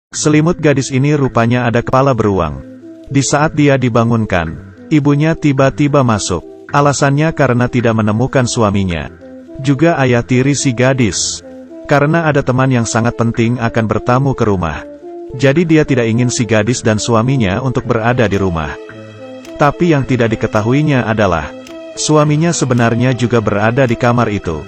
Selimut gadis ini rupanya ada kepala beruang. Di saat dia dibangunkan, ibunya tiba-tiba masuk. Alasannya karena tidak menemukan suaminya. Juga ayah tiri si gadis. Karena ada teman yang sangat penting akan bertamu ke rumah. Jadi dia tidak ingin si gadis dan suaminya untuk berada di rumah. Tapi yang tidak diketahuinya adalah, suaminya sebenarnya juga berada di kamar itu.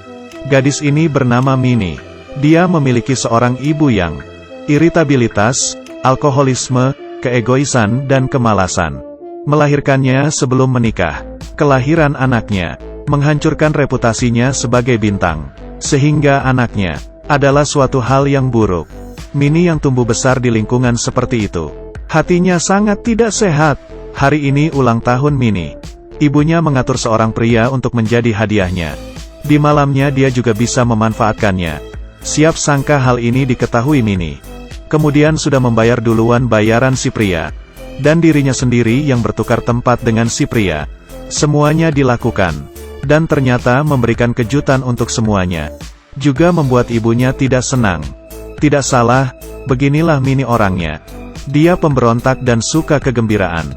Gadis ini bernama Minnie. Dia memiliki seorang ibu yang iritabilitas, alkoholisme, keegoisan dan kemalasan. Melahirkannya sebelum menikah. Kelahiran anaknya menghancurkan reputasinya sebagai bintang. Sehingga anaknya adalah suatu hal yang buruk. Minnie yang tumbuh besar di lingkungan seperti itu, hatinya sangat tidak sehat. Hari ini ulang tahun Minnie. Ibunya mengatur seorang pria untuk menjadi hadiahnya. Di malamnya dia juga bisa memanfaatkannya. Siap sangka hal ini diketahui Minnie. Kemudian sudah membayar duluan bayaran si pria. Dan dirinya sendiri yang bertukar tempat dengan si pria. Semuanya dilakukan. Dan ternyata memberikan kejutan untuk semuanya. Juga membuat ibunya tidak senang. Tidak salah, beginilah Minnie orangnya. Dia pemberontak dan suka kegembiraan.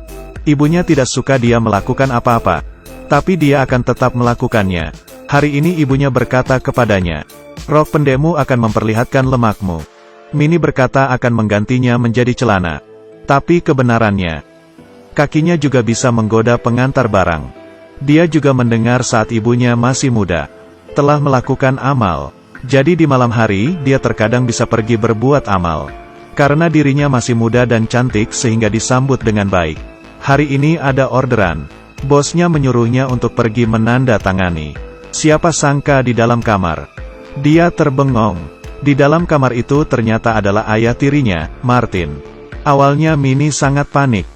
Ibunya tidak suka dia melakukan apa-apa. Tapi dia akan tetap melakukannya. Hari ini ibunya berkata kepadanya, "Rok pendekmu akan memperlihatkan lemakmu." Minnie berkata akan menggantinya menjadi celana. Tapi kebenarannya, kakinya juga bisa menggoda pengantar barang. Dia juga mendengar saat ibunya masih muda, telah melakukan amal. Jadi di malam hari, dia terkadang bisa pergi berbuat amal. Karena dirinya masih muda dan cantik sehingga disambut dengan baik. Hari ini ada orderan. Bosnya menyuruhnya untuk pergi menandatangani. Siapa sangka di dalam kamar, dia terbengong. Di dalam kamar itu ternyata adalah ayah tirinya, Martin. Awalnya Minnie sangat panik.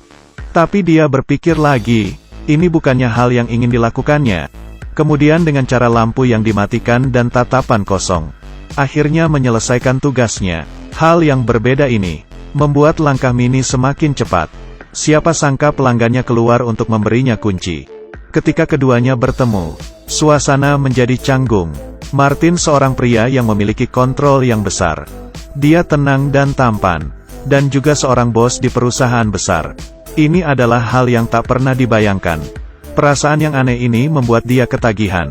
Tapi dia berpikir lagi, ini bukannya hal yang ingin dilakukannya. Kemudian dengan cara lampu yang dimatikan dan tatapan kosong, akhirnya menyelesaikan tugasnya. Hal yang berbeda ini, membuat langkah Minnie semakin cepat. Siapa sangka pelanggannya keluar untuk memberinya kunci. Ketika keduanya bertemu, suasana menjadi canggung. Martin seorang pria yang memiliki kontrol yang besar. Dia tenang dan tampan. Dan juga seorang bos di perusahaan besar. Ini adalah hal yang tak pernah dibayangkan. Perasaan yang aneh ini membuat dia ketagihan.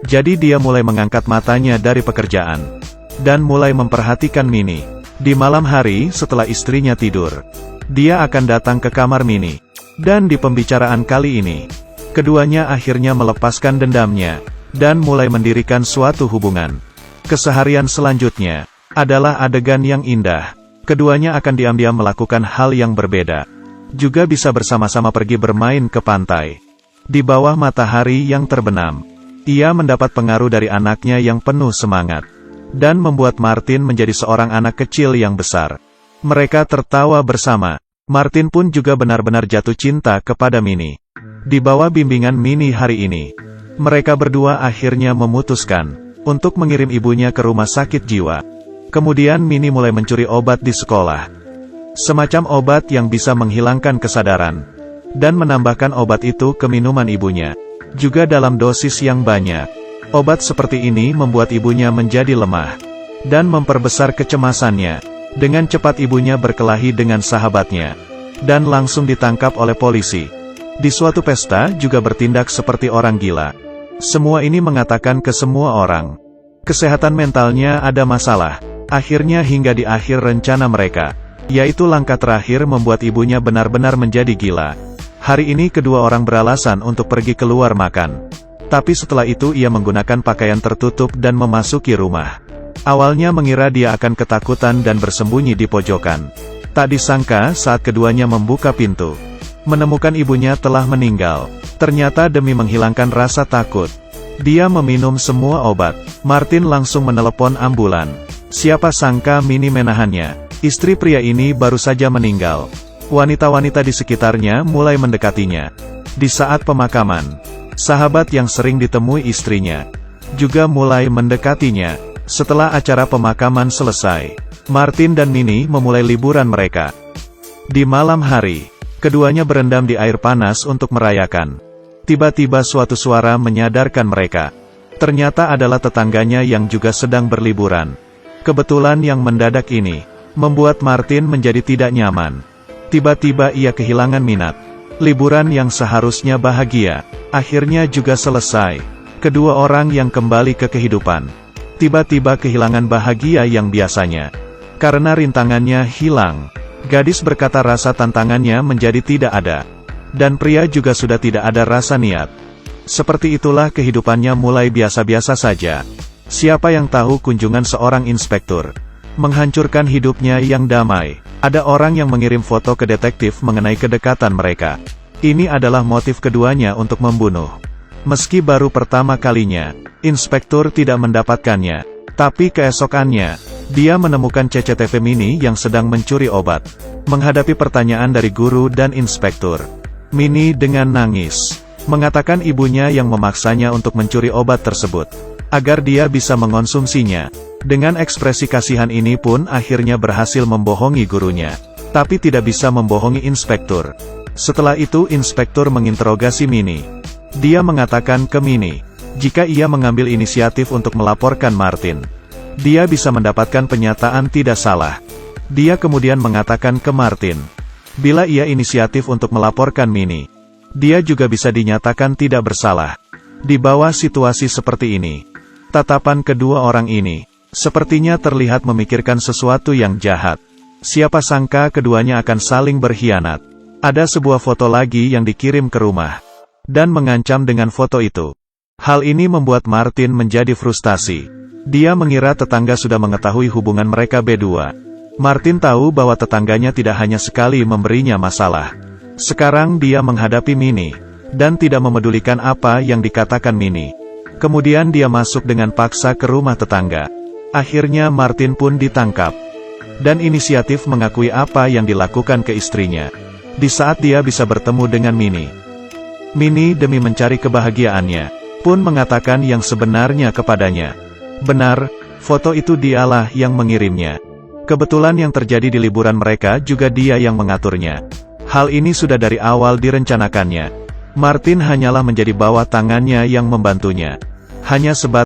Jadi dia mulai mengangkat matanya dari pekerjaan. Dan mulai memperhatikan Minnie. Di malam hari setelah istrinya tidur, dia akan datang ke kamar Minnie. Dan di pembicaraan kali ini, keduanya akhirnya melepaskan dendamnya. Dan mulai mendirikan suatu hubungan. Keseharian selanjutnya adalah adegan yang indah. Keduanya akan diam-diam melakukan hal yang berbeda. Juga bisa bersama-sama pergi bermain ke pantai. Di bawah matahari yang terbenam. Ia mendapat pengaruh dari anaknya yang penuh semangat. Dan membuat Martin menjadi seorang anak kecil yang besar. Mereka tertawa bersama. Martin pun juga benar-benar jatuh cinta kepada Minnie. Di bawah bimbingan Minnie hari ini, mereka berdua akhirnya memutuskan untuk mengirim ibunya ke rumah sakit jiwa. Kemudian Minnie mulai mencuri obat di sekolah. Semacam obat yang bisa menghilangkan kesadaran. Dan menambahkan obat itu ke minuman ibunya. Juga dalam dosis yang banyak. Obat seperti ini membuat ibunya menjadi lemah. Dan memperbesar kecemasannya. Dengan cepat ibunya berkelahi dengan sahabatnya. Dan langsung ditangkap oleh polisi. Di suatu pesta juga bertindak seperti orang gila. Semua ini mengatakan ke semua orang. Kesehatan mentalnya ada masalah. Akhirnya hingga di akhir rencana mereka, yaitu langkah terakhir membuat ibunya benar-benar menjadi gila. Hari ini kedua orang beralasan untuk pergi keluar makan. Tapi setelah itu ia menggunakan pakaian tertutup dan memasuki rumah. Awalnya mengira dia akan ketakutan dan bersembunyi di pojokan. Tak disangka saat keduanya membuka pintu, menemukan ibunya telah meninggal. Ternyata demi menghilangkan rasa takut, dia meminum semua obat. Martin langsung menelepon ambulan. Siapa sangka Minnie menahannya. Istri pria ini baru saja meninggal. Wanita-wanita di sekitarnya mulai mendekatinya. Di saat pemakaman, sahabat yang sering ditemui istrinya juga mulai mendekatinya. Setelah acara pemakaman selesai, Martin dan Minnie memulai liburan mereka. Di malam hari, keduanya berendam di air panas untuk merayakan. Tiba-tiba suatu suara menyadarkan mereka. Ternyata adalah tetangganya yang juga sedang berliburan. Kebetulan yang mendadak ini membuat Martin menjadi tidak nyaman. Tiba-tiba ia kehilangan minat. Liburan yang seharusnya bahagia, akhirnya juga selesai. Kedua orang yang kembali ke kehidupan, tiba-tiba kehilangan bahagia yang biasanya. Karena rintangannya hilang, gadis berkata rasa tantangannya menjadi tidak ada. Dan pria juga sudah tidak ada rasa niat. Seperti itulah kehidupannya mulai biasa-biasa saja. Siapa yang tahu kunjungan seorang inspektur menghancurkan hidupnya yang damai. Ada orang yang mengirim foto ke detektif mengenai kedekatan mereka. Ini adalah motif keduanya untuk membunuh. Meski baru pertama kalinya, inspektur tidak mendapatkannya. Tapi keesokannya, dia menemukan CCTV Mini yang sedang mencuri obat. Menghadapi pertanyaan dari guru dan inspektur, Mini dengan nangis mengatakan ibunya yang memaksanya untuk mencuri obat tersebut, agar dia bisa mengonsumsinya. Dengan ekspresi kasihan ini pun akhirnya berhasil membohongi gurunya. Tapi tidak bisa membohongi inspektur. Setelah itu inspektur menginterogasi Mini. Dia mengatakan ke Mini, jika ia mengambil inisiatif untuk melaporkan Martin, dia bisa mendapatkan penyataan tidak salah. Dia kemudian mengatakan ke Martin, bila ia inisiatif untuk melaporkan Mini, dia juga bisa dinyatakan tidak bersalah. Di bawah situasi seperti ini, tatapan kedua orang ini sepertinya terlihat memikirkan sesuatu yang jahat. Siapa sangka keduanya akan saling berkhianat. Ada sebuah foto lagi yang dikirim ke rumah, dan mengancam dengan foto itu. Hal ini membuat Martin menjadi frustasi. Dia mengira tetangga sudah mengetahui hubungan mereka berdua. Martin tahu bahwa tetangganya tidak hanya sekali memberinya masalah. Sekarang dia menghadapi Mini, dan tidak memedulikan apa yang dikatakan Mini. Kemudian dia masuk dengan paksa ke rumah tetangga. Akhirnya Martin pun ditangkap, dan inisiatif mengakui apa yang dilakukan ke istrinya. Di saat dia bisa bertemu dengan Mini, Mini demi mencari kebahagiaannya, pun mengatakan yang sebenarnya kepadanya. Benar, foto itu dialah yang mengirimnya. Kebetulan yang terjadi di liburan mereka juga dia yang mengaturnya. Hal ini sudah dari awal direncanakannya. Martin hanyalah menjadi bawah tangannya yang membantunya. Hanya sebatas